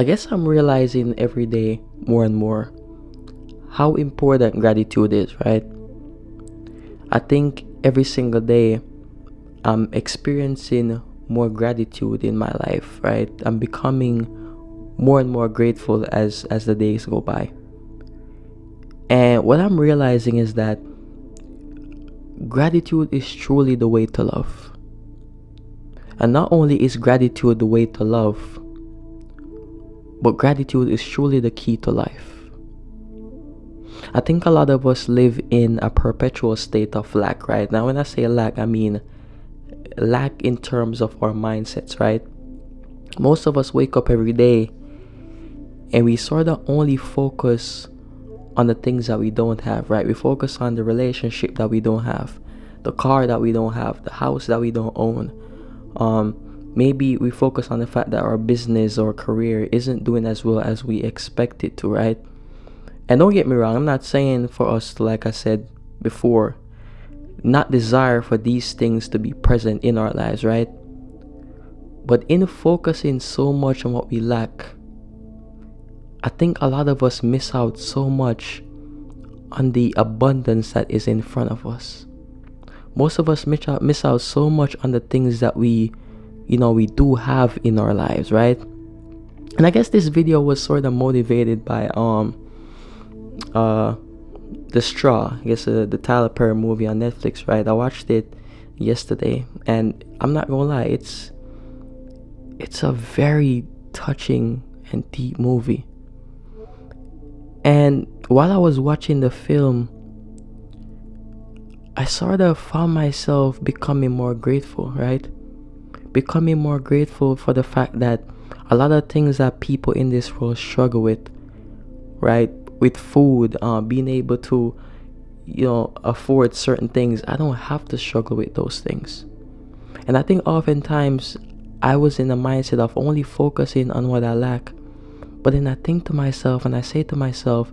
I guess I'm realizing every day more and more how important gratitude is, right? I think every single day I'm experiencing more gratitude in my life, right? I'm becoming more and more grateful as the days go by. And what I'm realizing is that gratitude is truly the way to love. And not only is gratitude the way to love, but gratitude is truly the key to life. I think a lot of us live in a perpetual state of lack, right? Now, when I say lack, I mean lack in terms of our mindsets, right? Most of us wake up every day and we sort of only focus on the things that we don't have, right? We focus on the relationship that we don't have, the car that we don't have, the house that we don't own. Maybe we focus on the fact that our business or career isn't doing as well as we expect it to, right? And don't get me wrong, I'm not saying for us to, like I said before, not desire for these things to be present in our lives, right? But in focusing so much on what we lack, I think a lot of us miss out so much on the abundance that is in front of us. Most of us miss out so much on the things that we do have in our lives, right? And I guess this video was sort of motivated by The Straw. I guess the Tyler Perry movie on Netflix, right? I watched it yesterday, and I'm not gonna lie, it's a very touching and deep movie. And while I was watching the film, I sort of found myself becoming more grateful, right? Becoming more grateful for the fact that a lot of things that people in this world struggle with, right? With food, being able to, afford certain things. I don't have to struggle with those things. And I think oftentimes I was in the mindset of only focusing on what I lack. But then I think to myself and I say to myself,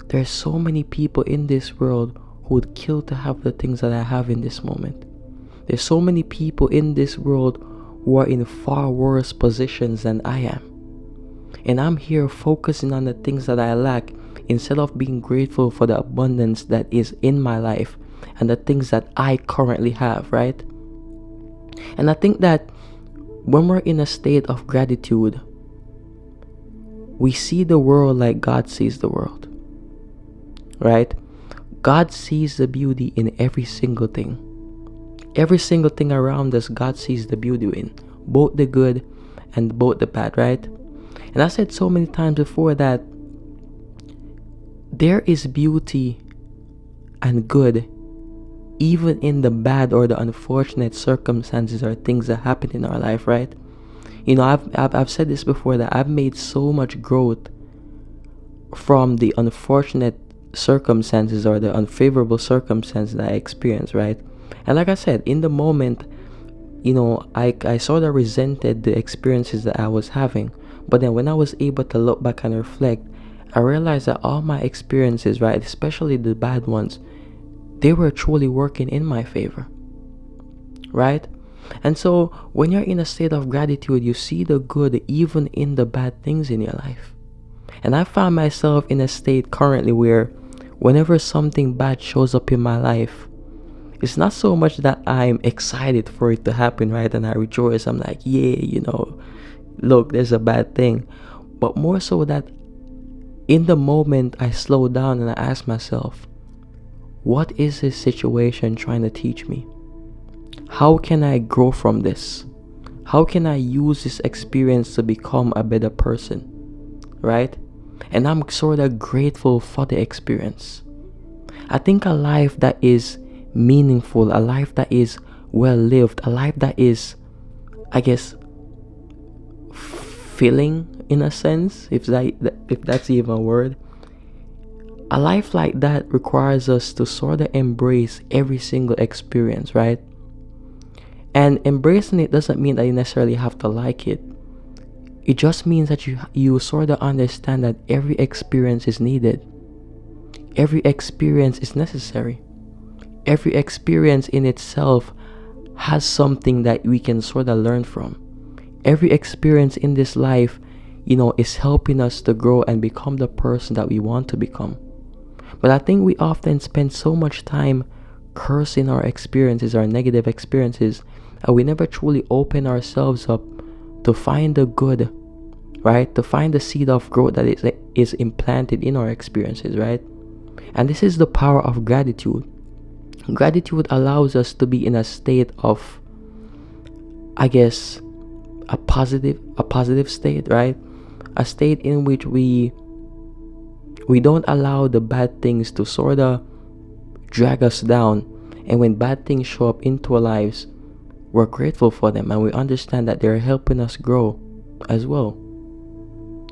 there's so many people in this world who would kill to have the things that I have in this moment. There's so many people in this world who are in far worse positions than I am. And I'm here focusing on the things that I lack instead of being grateful for the abundance that is in my life and the things that I currently have, right? And I think that when we're in a state of gratitude, we see the world like God sees the world, right? God sees the beauty in every single thing. Every single thing around us, God sees the beauty in, both the good and both the bad, right? And I said so many times before that there is beauty and good even in the bad or the unfortunate circumstances or things that happen in our life, right? I've said this before, that I've made so much growth from the unfortunate circumstances or the unfavorable circumstances that I experienced, right? And like I said, in the moment, I sort of resented the experiences that I was having. But then when I was able to look back and reflect, I realized that all my experiences, right, especially the bad ones, they were truly working in my favor, right? And so when you're in a state of gratitude, you see the good even in the bad things in your life. And I find myself in a state currently where whenever something bad shows up in my life, it's not so much that I'm excited for it to happen, right? And I rejoice. I'm like, yeah, look, there's a bad thing. But more so that in the moment I slow down and I ask myself, what is this situation trying to teach me? How can I grow from this? How can I use this experience to become a better person? Right? And I'm sort of grateful for the experience. I think a life that is meaningful, a life that is well lived, a life that is, I guess, filling in a sense, if that's even a word. A life like that requires us to sort of embrace every single experience, right? And embracing it doesn't mean that you necessarily have to like it. It just means that you sort of understand that every experience is needed. Every experience is necessary. Every experience in itself has something that we can sort of learn from. Every experience in this life, is helping us to grow and become the person that we want to become. But I think we often spend so much time cursing our experiences, our negative experiences, and we never truly open ourselves up to find the good, right? To find the seed of growth that is implanted in our experiences, right? And this is the power of gratitude. Gratitude allows us to be in a state of, I guess, a positive state, right? A state in which we don't allow the bad things to sort of drag us down. And when bad things show up into our lives, we're grateful for them and we understand that they're helping us grow as well,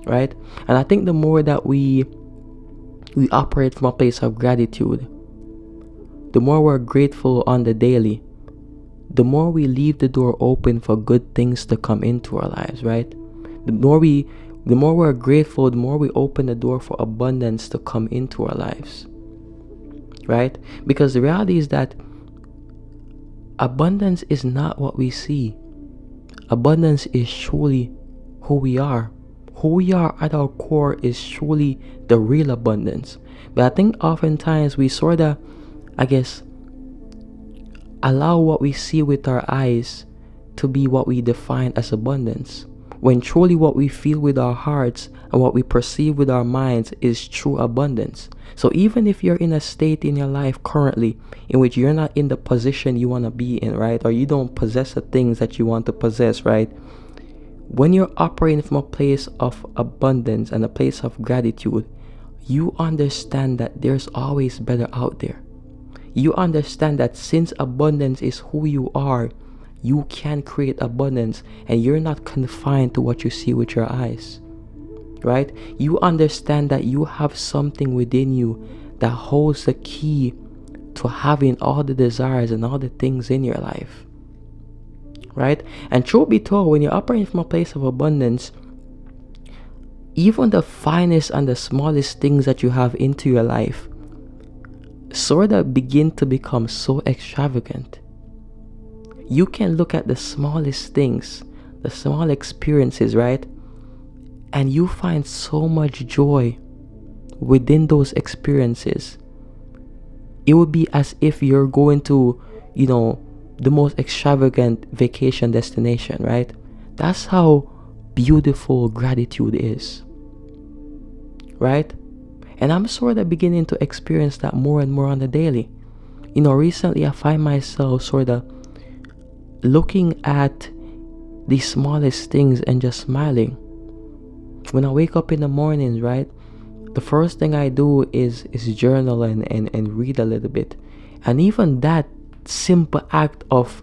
right? And I think the more that we operate from a place of gratitude, the more we're grateful on the daily, the more we leave the door open for good things to come into our lives, right? The more we're grateful, the more we open the door for abundance to come into our lives, right? Because the reality is that abundance is not what we see. Abundance is truly who we are. Who we are at our core is truly the real abundance. But I think oftentimes we sort of, I guess, allow what we see with our eyes to be what we define as abundance, when truly what we feel with our hearts and what we perceive with our minds is true abundance. So even if you're in a state in your life currently in which you're not in the position you want to be in, right? Or you don't possess the things that you want to possess, right? When you're operating from a place of abundance and a place of gratitude, you understand that there's always better out there. You understand that since abundance is who you are, you can create abundance and you're not confined to what you see with your eyes, right? You understand that you have something within you that holds the key to having all the desires and all the things in your life, right? And truth be told, when you're operating from a place of abundance, even the finest and the smallest things that you have into your life sort of begin to become so extravagant. You can look at the smallest things, the small experiences, right? And you find so much joy within those experiences. It would be as if you're going to, the most extravagant vacation destination, right? That's how beautiful gratitude is, right? And I'm sort of beginning to experience that more and more on the daily. Recently I find myself sort of looking at the smallest things and just smiling. When I wake up in the mornings, right, the first thing I do is journal and read a little bit. And even that simple act of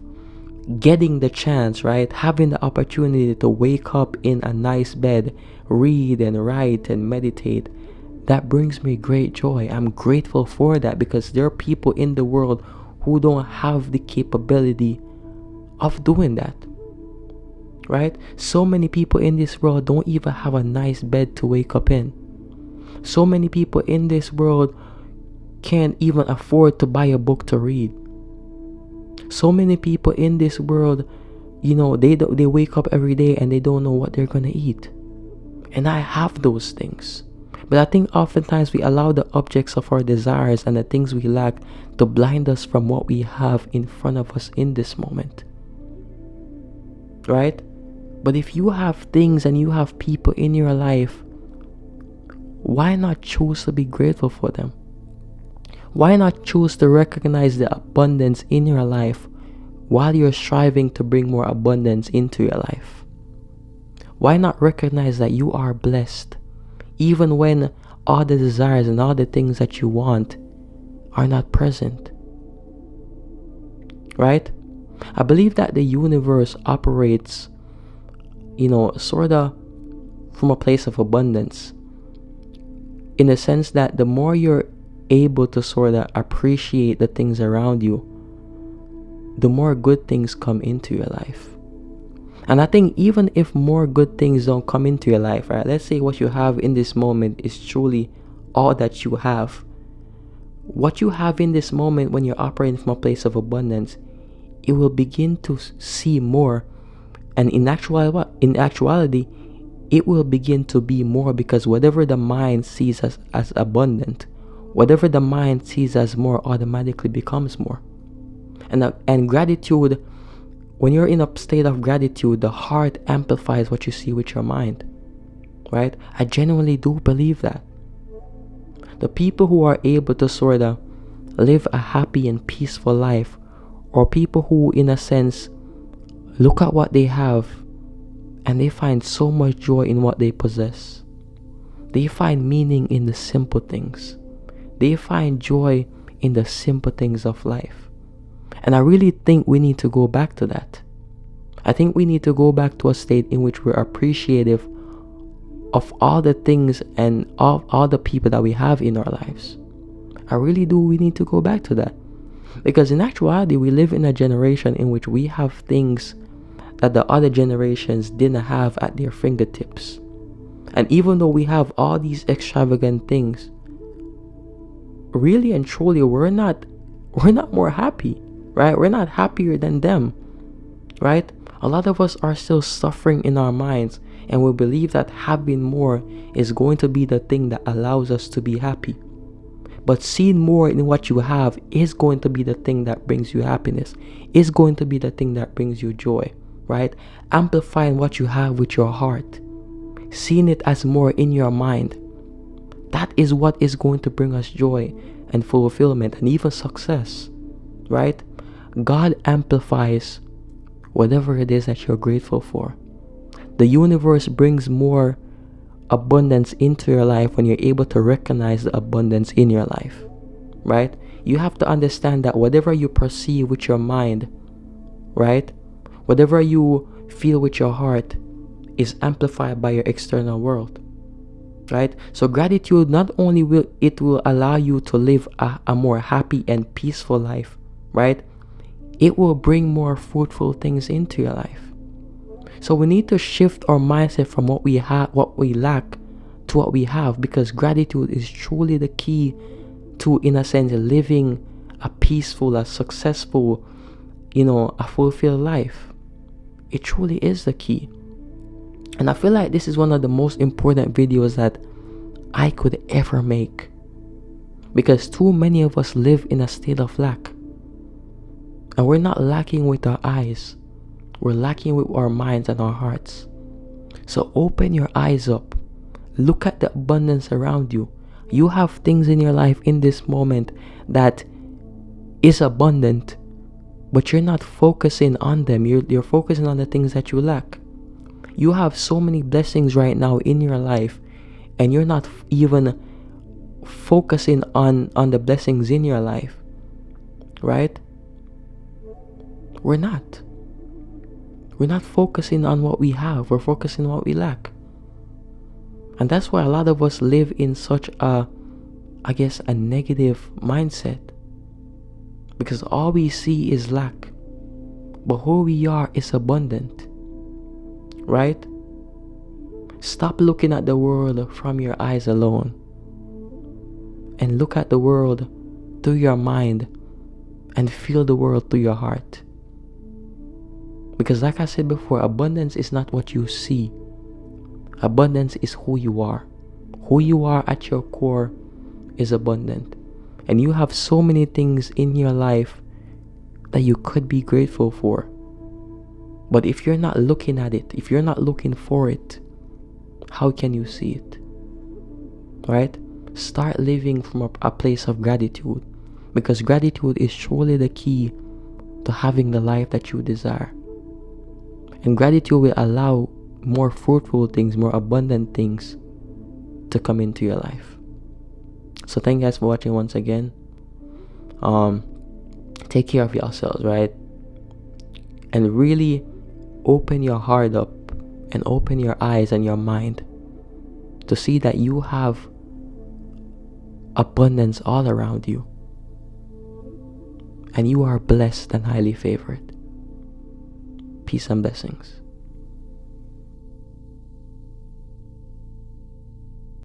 getting the chance, right, having the opportunity to wake up in a nice bed, read and write and meditate, that brings me great joy. I'm grateful for that because there are people in the world who don't have the capability of doing that, right? So many people in this world don't even have a nice bed to wake up in. So many people in this world can't even afford to buy a book to read. So many people in this world, they wake up every day and they don't know what they're going to eat. And I have those things. But I think oftentimes we allow the objects of our desires and the things we lack to blind us from what we have in front of us in this moment, right? But if you have things and you have people in your life, why not choose to be grateful for them? Why not choose to recognize the abundance in your life while you're striving to bring more abundance into your life? Why not recognize that you are blessed even when all the desires and all the things that you want are not present, right? I believe that the universe operates, sort of from a place of abundance, in the sense that the more you're able to sort of appreciate the things around you, the more good things come into your life. And I think even if more good things don't come into your life, right? Let's say what you have in this moment is truly all that you have. What you have in this moment when you're operating from a place of abundance, it will begin to see more. And in actuality, it will begin to be more, because whatever the mind sees as abundant, whatever the mind sees as more automatically becomes more. And gratitude, when you're in a state of gratitude, the heart amplifies what you see with your mind, right? I genuinely do believe that. The people who are able to sort of live a happy and peaceful life, or people who, in a sense, look at what they have and they find so much joy in what they possess. They find meaning in the simple things. They find joy in the simple things of life. And I really think we need to go back to that. I think we need to go back to a state in which we're appreciative of all the things and of all the people that we have in our lives. I really do. We need to go back to that. Because in actuality, we live in a generation in which we have things that the other generations didn't have at their fingertips. And even though we have all these extravagant things, really and truly, we're not more happy, right? We're not happier than them, right? A lot of us are still suffering in our minds, and we believe that having more is going to be the thing that allows us to be happy. But seeing more in what you have is going to be the thing that brings you happiness, is going to be the thing that brings you joy, right? Amplifying what you have with your heart, seeing it as more in your mind, that is what is going to bring us joy and fulfillment and even success, right? God amplifies whatever it is that you're grateful for. The universe brings more abundance into your life when you're able to recognize the abundance in your life, right? You have to understand that whatever you perceive with your mind, right? Whatever you feel with your heart is amplified by your external world, right? So gratitude, not only will allow you to live a more happy and peaceful life, right? It will bring more fruitful things into your life. So we need to shift our mindset from what we lack to what we have, because gratitude is truly the key to, in a sense, living a peaceful, a successful, a fulfilled life. It truly is the key. And I feel like this is one of the most important videos that I could ever make, because too many of us live in a state of lack. And we're not lacking with our eyes. We're lacking with our minds and our hearts. So open your eyes up. Look at the abundance around you. You have things in your life in this moment that is abundant, but you're not focusing on them. You're focusing on the things that you lack. You have so many blessings right now in your life, and you're not even focusing on the blessings in your life, right? We're not focusing on what we have. We're focusing on what we lack. And that's why a lot of us live in such a negative mindset, because all we see is lack, but who we are is abundant, right? Stop looking at the world from your eyes alone and look at the world through your mind and feel the world through your heart. Because like I said before, abundance is not what you see. Abundance is who you are. Who you are at your core is abundant. And you have so many things in your life that you could be grateful for. But if you're not looking at it, if you're not looking for it, how can you see it? Right? Start living from a place of gratitude, because gratitude is surely the key to having the life that you desire. And gratitude will allow more fruitful things, more abundant things to come into your life. So thank you guys for watching once again. Take care of yourselves, right? And really open your heart up and open your eyes and your mind to see that you have abundance all around you. And you are blessed and highly favored. Peace and blessings.